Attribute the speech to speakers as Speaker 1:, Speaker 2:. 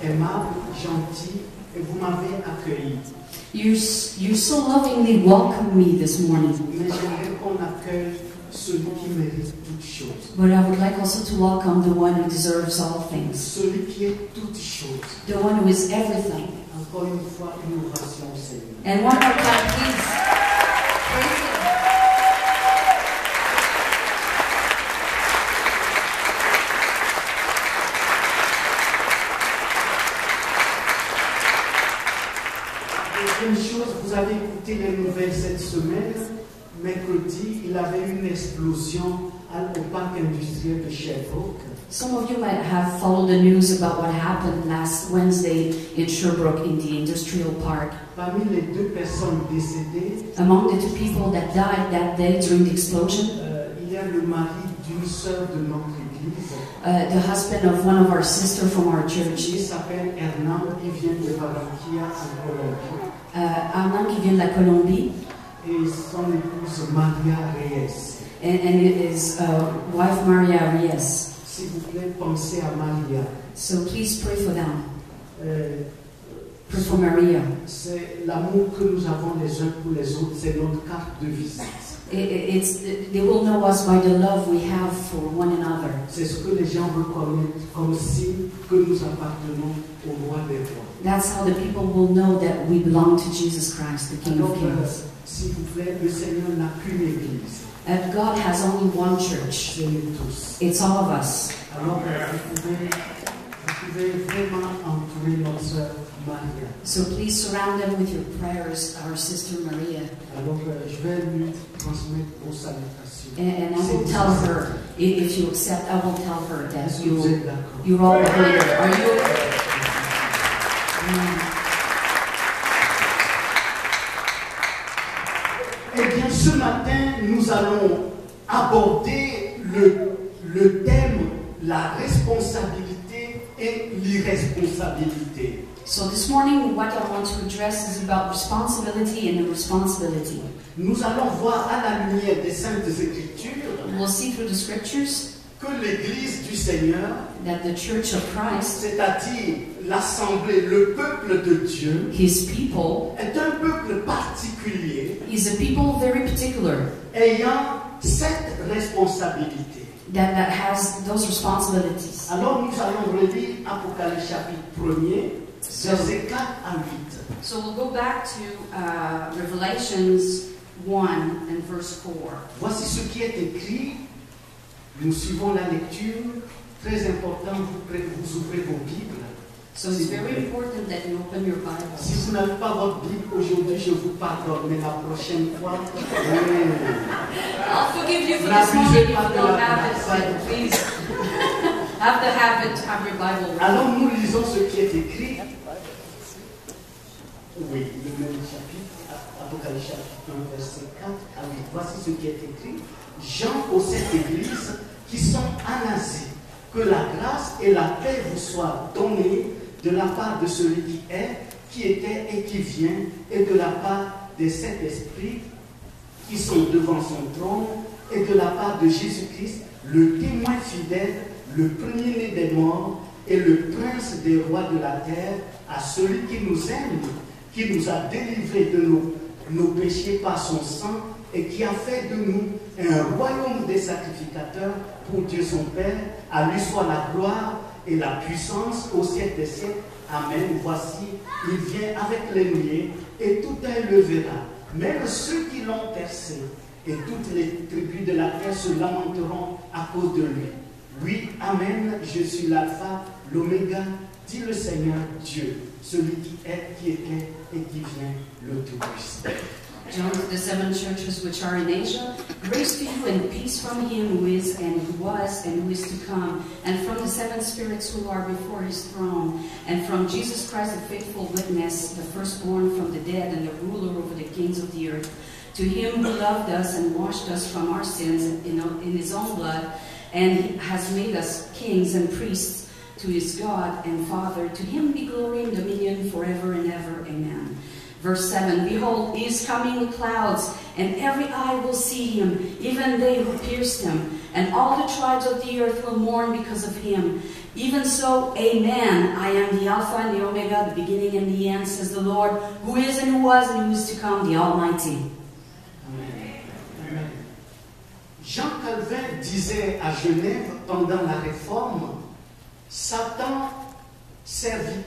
Speaker 1: aimable, gentil, et vous m'avez accueilli.
Speaker 2: You so lovingly welcomed me this morning.
Speaker 1: Mais j'aimerais qu'on accueille celui qui mérite toutes choses.
Speaker 2: But I would like also to welcome the one who deserves all things.
Speaker 1: Celui qui est toutes choses.
Speaker 2: The one who is everything.
Speaker 1: Encore une fois, une ovation au Seigneur.
Speaker 2: And one more time, please. Praise Him.
Speaker 1: Deuxième chose, vous avez écouté les nouvelles cette semaine. Mercredi, il avait une explosion au parc industriel de Sherbrooke.
Speaker 2: Some of you might have followed the news about what happened last Wednesday in Sherbrooke in the industrial park.
Speaker 1: Parmi les deux personnes décédées,
Speaker 2: Among the two people that died that day during the explosion,
Speaker 1: il y a le mari d'une sœur de notre église.
Speaker 2: the husband of one of our sisters from our church,
Speaker 1: Il s'appelle Hernan, il vient de Barranquilla en Colombie.
Speaker 2: Armand qui vient de la Colombie,
Speaker 1: Et son épouse Maria Reyes.
Speaker 2: and his wife Maria Reyes.
Speaker 1: S'il vous plaît, pensez à Maria.
Speaker 2: So please pray for them. Pray for
Speaker 1: C'est
Speaker 2: Maria.
Speaker 1: l'amour que nous avons les uns pour les autres, c'est notre carte de visite.
Speaker 2: They will know us by the love we have for one another.
Speaker 1: C'est ce que les gens reconnaissent comme signe que nous appartenons au roi des rois.
Speaker 2: That's how the people will know that we belong to Jesus Christ, the King
Speaker 1: Alors,
Speaker 2: of Kings.
Speaker 1: s'il vous plaît, le Seigneur n'a qu'une église.
Speaker 2: And God has only one church.
Speaker 1: C'est nous tous.
Speaker 2: It's all of us.
Speaker 1: Alors, vous pouvez vraiment entourer notre sœur Maria.
Speaker 2: So please surround them with your prayers, our sister Maria.
Speaker 1: Alors, je vais lui transmettre vos salutations.
Speaker 2: And I will tell her, if you accept, I will tell her that
Speaker 1: Est-ce que vous êtes d'accord?
Speaker 2: you're all behind her. Are you?
Speaker 1: Eh bien, ce matin, nous allons aborder le thème la responsabilité et l'irresponsabilité.
Speaker 2: So this morning, what I want to address is about responsibility and irresponsibility.
Speaker 1: Nous allons voir à la lumière des Saintes Écritures
Speaker 2: We'll see through the scriptures
Speaker 1: que l'Église du Seigneur,
Speaker 2: that the Church of Christ,
Speaker 1: c'est-à-dire l'Assemblée, le peuple de Dieu,
Speaker 2: His people,
Speaker 1: est un peuple particulier
Speaker 2: is a people very particular
Speaker 1: ayant cette responsabilité.
Speaker 2: that has those responsibilities.
Speaker 1: Alors nous allons relire Apocalypse chapitre 1er, versets 4 à 8.
Speaker 2: So we'll go back to Revelations 1 and verse 4.
Speaker 1: Voici ce qui est écrit. Nous suivons la lecture. Très important, vous ouvrez vos Bibles.
Speaker 2: So it's very important that you open your
Speaker 1: Si
Speaker 2: Bibles.
Speaker 1: vous n'avez pas votre Bible aujourd'hui, je vous pardonne, mais la prochaine fois,
Speaker 2: I'll forgive you for this moment if you don't have it, but please have the habit to have your Bible ready.
Speaker 1: alors nous lisons ce qui est écrit. Oui, le même chapitre, Apocalypse chapitre 1, verset 4 à 8. Voici ce qui est écrit. Jean aux sept églises qui sont en Asie, que la grâce et la paix vous soient données de la part de celui qui est, qui était et qui vient, et de la part des sept esprits qui sont devant son trône, et de la part de Jésus-Christ, le témoin fidèle, le premier-né des morts, et le prince des rois de la terre, à celui qui nous aime, qui nous a délivrés de nos péchés par son sang, et qui a fait de nous un royaume des sacrificateurs pour Dieu son Père. À lui soit la gloire et la puissance au siècle des siècles. Amen. Voici, il vient avec les nuées, et tout œil le verra. Même ceux qui l'ont percé, et toutes les tribus de la terre se lamenteront à cause de lui. Oui, Amen, je suis l'alpha, l'oméga, dit le Seigneur Dieu, celui qui est, qui était et qui vient, le Tout-Puissant.
Speaker 2: John to the seven churches which are in Asia, grace to you and peace from him who is and who was and who is to come, and from the seven spirits who are before his throne, and from Jesus Christ the faithful witness, the firstborn from the dead and the ruler over the kings of the earth. To him who loved us and washed us from our sins in his own blood, and has made us kings and priests to his God and Father, to him be glory and dominion forever and ever. Amen. Verse 7, behold, he is coming with clouds, and every eye will see him, even they who pierced him. And all the tribes of the earth will mourn because of him. Even so, amen. I am the Alpha and the Omega, the beginning and the end, says the Lord, who is and who was and who is to come, the Almighty.
Speaker 1: Amen. Amen. Jean Calvin disait à Genève pendant la Réforme, Satan serviteur